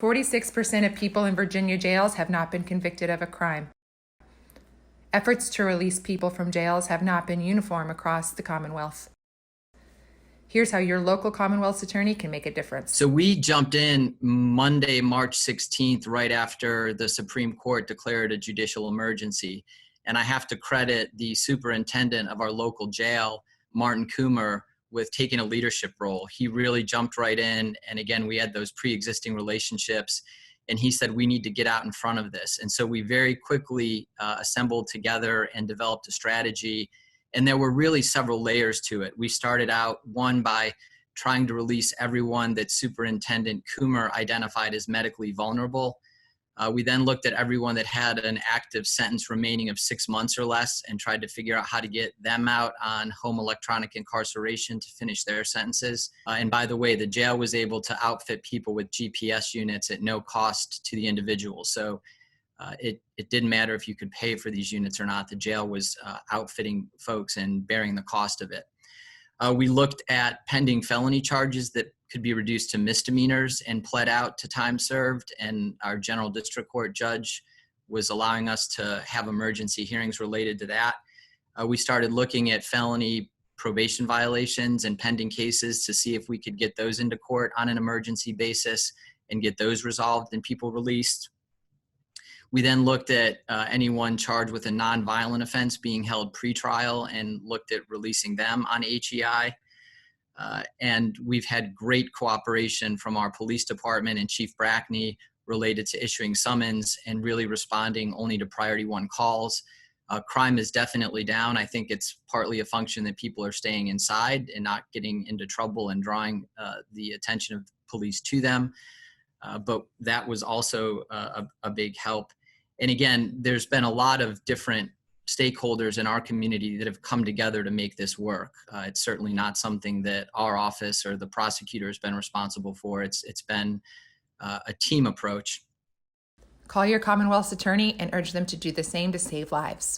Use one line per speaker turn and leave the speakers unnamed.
46% of people in Virginia jails have not been convicted of a crime. Efforts to release people from jails have not been uniform across the Commonwealth. Here's how your local Commonwealth's attorney can make a difference.
So we jumped in Monday, March 16th, right after the Supreme Court declared a judicial emergency. And I have to credit the superintendent of our local jail, Martin Coomer, with taking a leadership role. He really jumped right in. And again, we had those pre-existing relationships. And he said, we need to get out in front of this. And so we very quickly assembled together and developed a strategy. And there were really several layers to it. We started out, one, by trying to release everyone that Superintendent Coomer identified as medically vulnerable. We then looked at everyone that had an active sentence remaining of 6 months or less and tried to figure out how to get them out on home electronic incarceration to finish their sentences. And by the way, the jail was able to outfit people with GPS units at no cost to the individual. So it didn't matter if you could pay for these units or not. The jail was outfitting folks and bearing the cost of it. We looked at pending felony charges that could be reduced to misdemeanors and pled out to time served, and our general district court judge was allowing us to have emergency hearings related to that. We started looking at felony probation violations and pending cases to see if we could get those into court on an emergency basis and get those resolved and people released. We then looked at anyone charged with a nonviolent offense being held pretrial and looked at releasing them on HEI. And we've had great cooperation from our police department and Chief Brackney related to issuing summons and really responding only to priority one calls. Crime is definitely down. I think it's partly a function that people are staying inside and not getting into trouble and drawing the attention of police to them. But that was also a big help. And again, there's been a lot of different stakeholders in our community that have come together to make this work. It's certainly not something that our office or the prosecutor has been responsible for. It's been a team approach.
Call your Commonwealth's attorney and urge them to do the same to save lives.